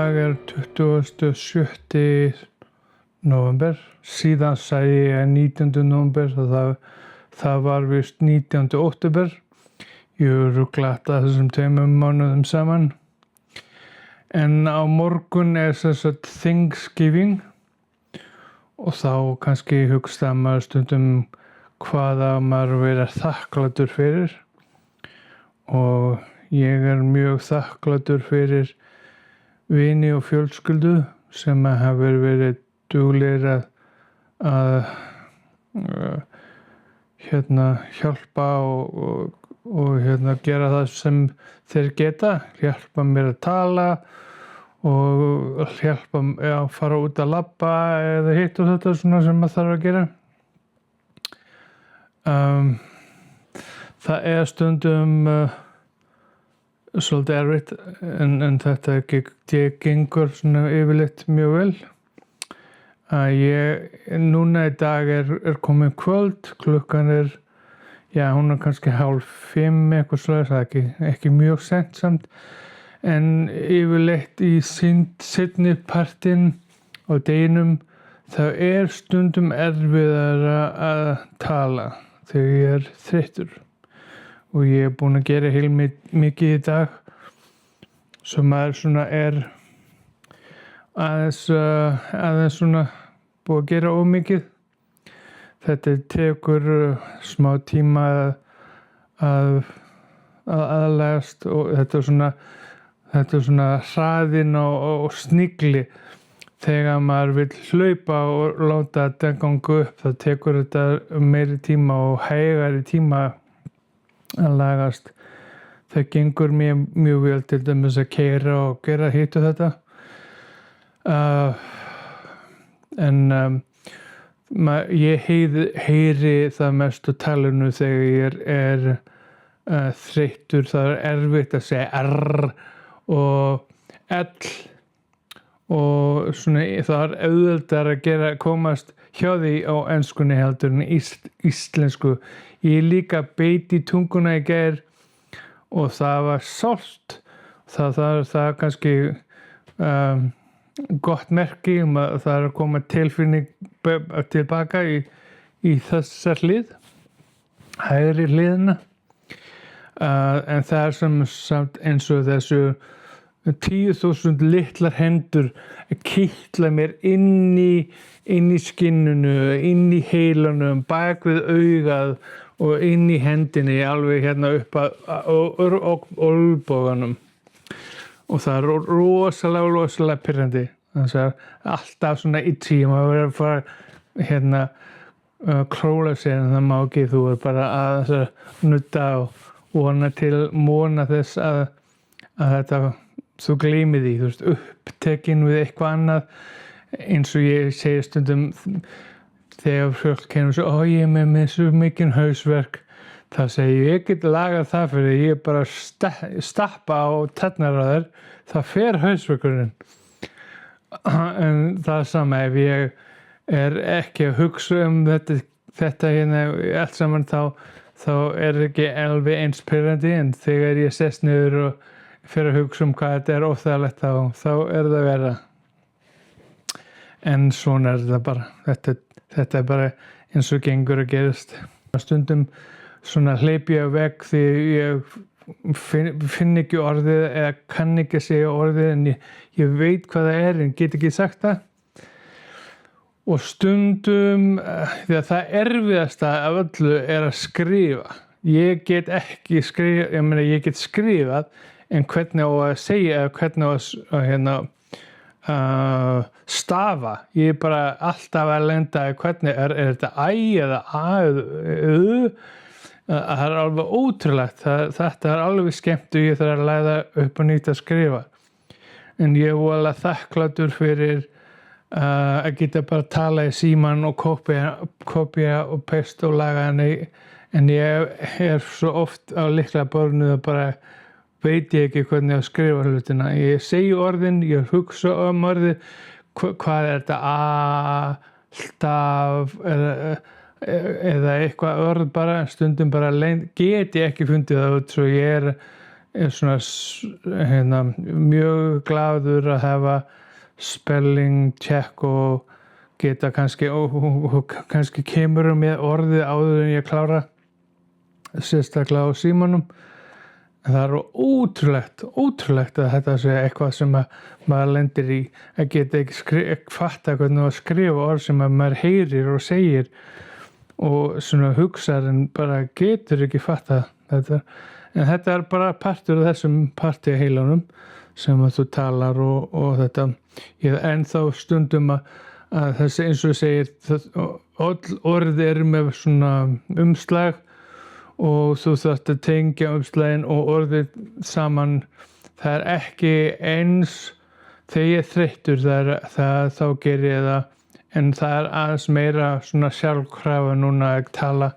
dag 27. nóvember. Síðan sagði ég 19. nóvember og það var vist 19. október. Ég ruglaði þessum 2 mánuðum saman. En á morgun sem sagt Thanksgiving og þá kannski hugsaði maður stundum hvaða maður vera þakklátur fyrir. Og ég mjög þakklátur fyrir vini og fjölskyldu sem hafa verið duglegir að hjálpa og gera það sem þeir geta, hjálpa mér að tala og hjálpa að fara út að labba eða hitt og þetta svona sem maður þarf að gera. Það stundum svolítið erfitt en þetta gengur svona yfirleitt mjög vel. Núna í dag komin kvöld, klukkan hún kannski 4:30 eitthvað svoleiðis, það ekki mjög sent samt, en yfirleitt í seinni partinn á deginum það stundum erfiðara að tala þegar ég þreyttur. Og ég búinn að gera heilmikið í dag sem maður svona aðeins svona búið að gera of mikið. Þetta tekur smá tíma að aðlagast og þetta svona hraðinn og snigli. Þegar maður vill hlaupa og láta þetta ganga upp, þá tekur þetta meiri tíma og hægari tíma að lagast. Það gengur mjög vel til dæmis að keyra og gera hitt og þetta. Ég heyri það mest á talinu þegar ég þreyttur. Það erfitt að segja R og L og svona það auðveldara að komast hjá því á enskunni heldur en íslensku. Ég líka beit í tunguna í gær og það var sárt. Það kannski gott merki að það að koma tilfinning tilbaka í þessa hlið, hægri hliðina. En það samt eins og þessu 10.000 litlar hendur kitla mér inn í skinnunu, inn í heilanum, bak við augað og inn í hendinni, alveg upp að olnboganum. Og það rosalega pirrandi. Það alltaf svona itchy, maður verður að fara króla sig en það má ekki, þú bara að nutta og vona þess að þetta þú gleymir því, upptekinn við eitthvað annað, eins og ég segi stundum þegar fólk kemur svo, ég með svo mikinn hausverk, þá segi ég get lagað það fyrir ég bara stappa á tærnar á þér, það fer hausverkurinn. En það sama ef ég ekki að hugsa þetta allt saman þá ekki alveg eins pirrandi, en þegar ég sest niður og fyrir að hugsa hvað þetta óþægilegt þá það verra. En svona það bara. Þetta bara eins og gengur að gerast. Stundum svona hleypi ég veg því ég finn ekki orðið eða kann ekki að segja orðið en ég veit hvað það en get ekki sagt það. Og stundum því að það erfiðasta af öllu að skrifa. Ég get ekki skrifa, ég get skrifað en hvernig á að segja eða hvernig á að stafa. Ég bara alltaf að lenda hvernig þetta æ eða a eða það alveg ótrúlegt. Þetta alveg skemmt og ég þarf að læra upp á nýtt að skrifa. En ég voðalega þakklátur fyrir að geta bara tala í símann og kopía og pesta og laga en ég svo oft á lyklaborðinu að bara veit ég ekki hvernig að skrifa hlutina. Ég segi orðin, ég hugsa orðið, hvað þetta alltaf eða eitthvað orð bara, stundum bara get ég ekki fundið það út, svo ég svona mjög glaður að hafa spelling check og geta kannski kannski kemur með orðið áður en ég klára, sérstaklega á símanum. Það er ótrúlegt að þetta sé eitthvað sem maður lendir í, að geta ekki fatta hvernig að skrifa orð sem að maður heyrir og segir og svona hugsar en bara getur ekki fatta þetta. En þetta er bara partur af þessum parti af heilanum sem að þú talar og þetta. Ég ennþá stundum að þessi eins og segir, öll orð eru með svona umslag og þú þarft að tengja umslagin og orðið saman. Það er ekki eins þegar ég er þreyttur, þá ger ég það, en það er aðeins meira svona sjálfkrafa núna að tala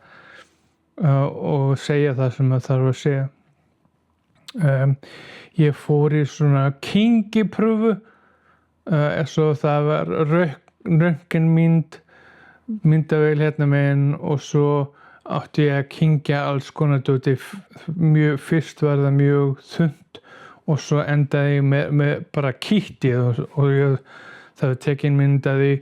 og segja það sem það þarf að segja. Ég fór í svona kyngiprufu, svo það var röntgenmyndavél hérna megin og svo átti ég að kyngja alls konar dóti. Fyrst var það mjög þunnt og svo endaði ég með bara kýttið og það var tekin mynd af því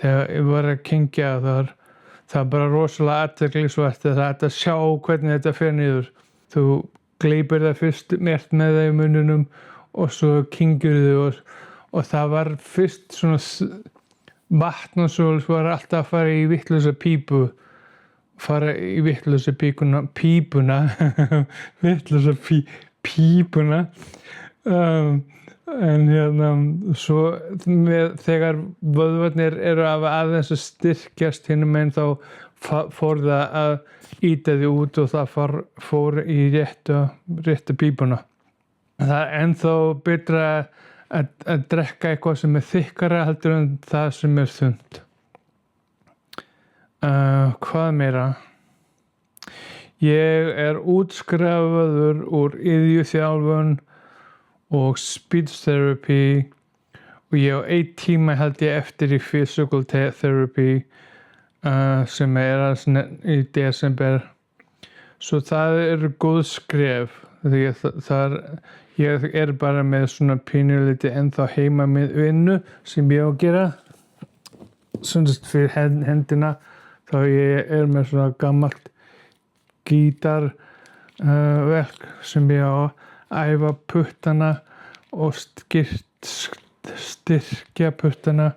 þegar ég var að kyngja. Það var bara rosalega athyglisvert að sjá hvernig þetta fer niður. Þú gleypir það fyrst mert með það í munninum og svo kyngjur þau og það var fyrst svona vatn og svo var alltaf að fara í vitlausa pípu. Pípuna en svo þegar vöðvarnir eru aðeins að styrkjast hinum megin þá fór það að ýta því út og það fór í réttu pípuna. Það er ennþá betra að drekka eitthvað sem er þykkara heldur en það sem er þunnt. Hvað meira? Ég er útskrifaður úr iðjuþjálfun og speech therapy og ég á 1 tíma held ég eftir í physical therapy sem er í desember. Svo það eru góð skref. Ég er bara með svona pínulítið ennþá heima með vinnu sem ég á að gera. Svona fyrir hendina. Þá ég er með svona gammalt gítarverk sem ég á að æfa puttana og styrkja puttana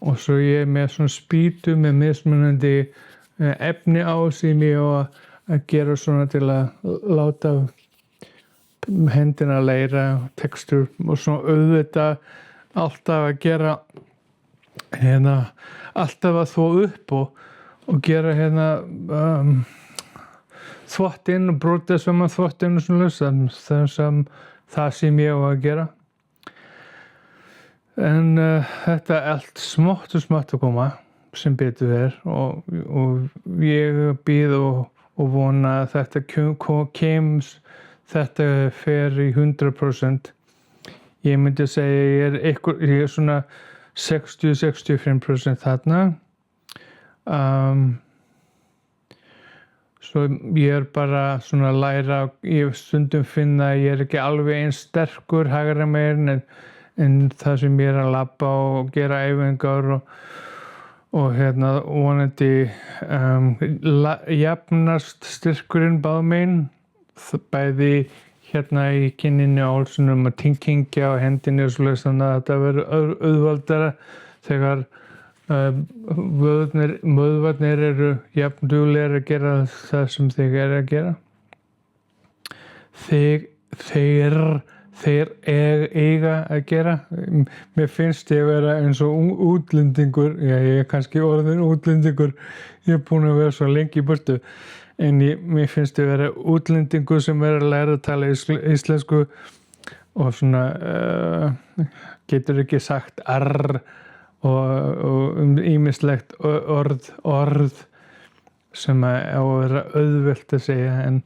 og svo ég er með svona spýtu með mismunandi efni á sem ég á að gera svona til að láta hendina læra textur og svona auðvitað alltaf að gera alltaf að þvo upp og gera þvottinn og brota saman þvottinn og svona það sem ég á að gera. En þetta er allt smátt og smátt að koma sem betur er og ég býð og vona að þetta fer í 100%. Ég myndi segja ég er svona 60-65% þarna. Svo ég er bara svona að læra, ég stundum finna að ég er ekki alveg eins sterkur hægra megin en það sem ég er að labba og gera æfingar og vonandi jafnast styrkurinn báðum megin, bæði í kinninu og hálsinum og kyngja á hendinni og svoleiðis, þannig að þetta verður auðveldara þegar vöðvarnir eru jafn duglegir að gera það sem þeir eru að gera. Þeir eiga að gera. Mér finnst ég vera eins og útlendingur, ég er kannski orðinn útlendingur, ég er búinn að vera svo lengi í burtu, en mér finnst ég vera útlendingur sem er að læra að tala íslensku og svona getur ekki sagt arr og ýmislegt orð sem á að vera auðvelt að segja, en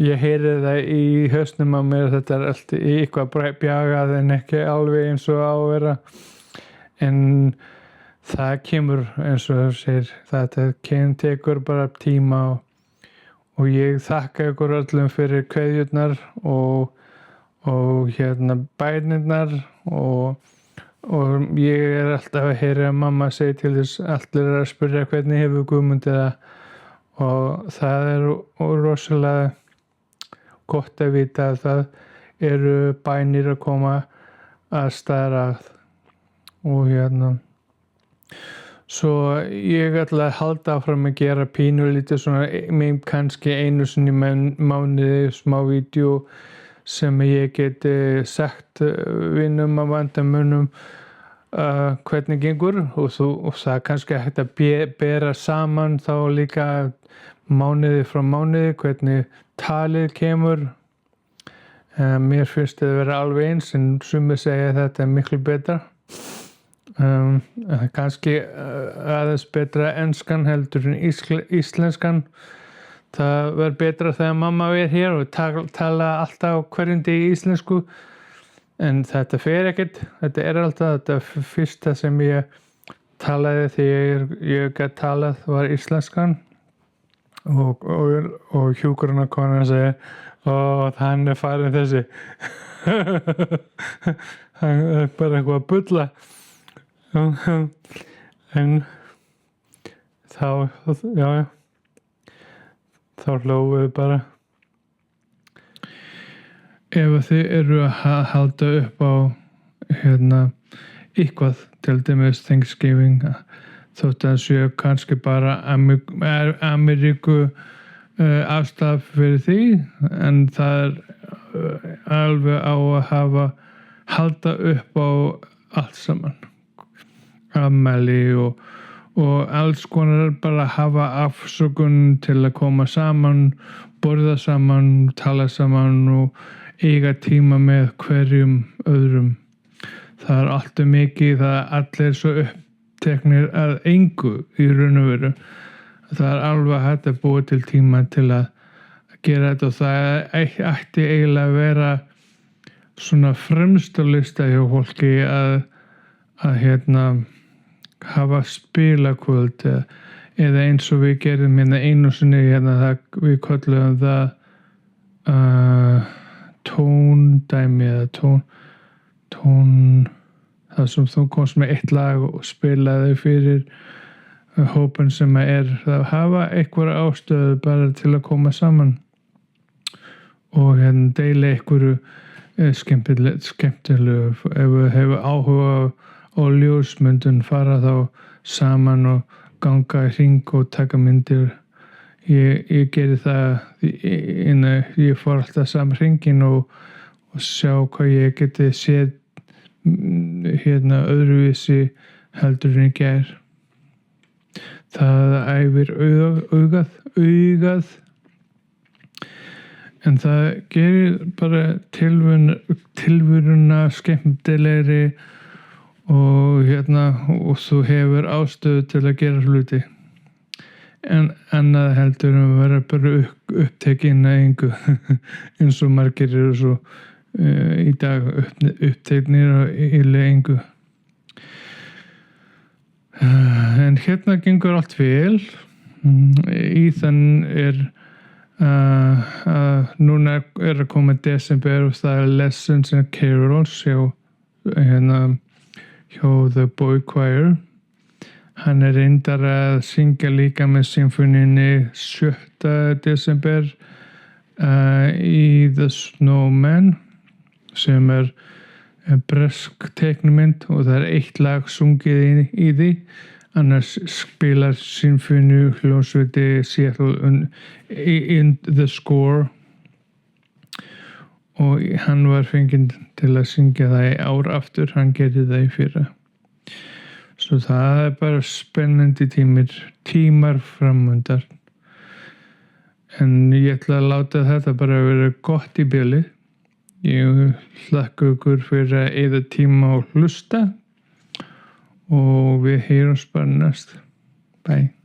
ég heyri það í hausnum á mér, þetta er allt eitthvað bjagað en ekki alveg eins og á að vera, en það kemur eins og þú segir, þetta tekur bara tíma og ég þakka ykkur öllum fyrir kveðjurnar og bænirnar og ég alltaf að heyra mamma segja til þess allir að spyrja hvernig hefur Guðmundi það og það rosalega gott að vita að það eru bænir að koma að staðar og svo ég ætla að halda áfram að gera pínulítið svona kannski einu sinni mánuði smá vídeo sem ég geti sagt vinum að vandamönnum hvernig gengur og það er kannski hægt að bera saman þá líka mánuði frá mánuði hvernig talið kemur. Mér finnst það að vera alveg eins en sumir segja að þetta er miklu betra. Kannski aðeins betra enskan heldur en íslenskan. Það var betra þegar mamma var hér og tala alltaf hverjum degi íslensku en þetta fer ekkert. Þetta er alltaf þetta fyrsta sem ég talaði þegar ég gat talað var íslenskan og hjúkrunarkonan segir hann er farin þessi hann er bara eitthvað að bulla en þá hlógum við bara. Ef þið eru að halda upp á eitthvað til dæmis Thanksgiving þótt að séu kannski bara Ameríku afstaf fyrir því en það alveg á að halda upp á allt saman afmæli og alls konar bara hafa afsökun til að koma saman, borða saman, tala saman og eiga tíma með hverjum öðrum. Það er alltaf mikið það allir svo uppteknir að engu í raun og veru. Það er alveg hægt að búa til tíma til að gera þetta og það ætti eiginlega að vera svona fremsta lista hjá fólki að hafa spilakvöld eða eins og við gerðum einu sinni við kölluðum það tóndæmi eða tón það sem þú komst með eitt lag og spilaði fyrir hópin sem að hafa einhverja ástöðu bara til að koma saman og deila einhverju skemmtilegu ef við hefur áhuga á ljósmyndun fara þá saman og ganga í hring og taka myndir. Ég geri það ég fór alltaf saman hringinn og sjá hvað ég geti séð öðruvísi heldur en ég ger. Það æfir augað en það gerir bara tilveruna skemmtilegri og þú hefur ástöðu til að gera hluti en annað heldur en að vera bara upptekinn að engu eins og margir eru svo í dag uppteknir að illa engu en gengur allt vel Ethan núna að koma desember og það er Lessons and Carols hjá The Boy Choir. Hann reyndar að syngja líka með symfóníunni 7. desember í The Snowman sem bresk teiknumynd og það eitt lag sungið í því annars spilar symfóníu hljómsveiti Seattle in the score og hann var fenginn til að syngja það í ár aftur, hann gerði það í fyrra. Svo það bara spennandi tímar framundan. En ég ætla að láta þetta bara vera gott í bili. Ég hlakka ykkur fyrir að eyða tíma og hlusta og við heyrumst bara næst. Bye.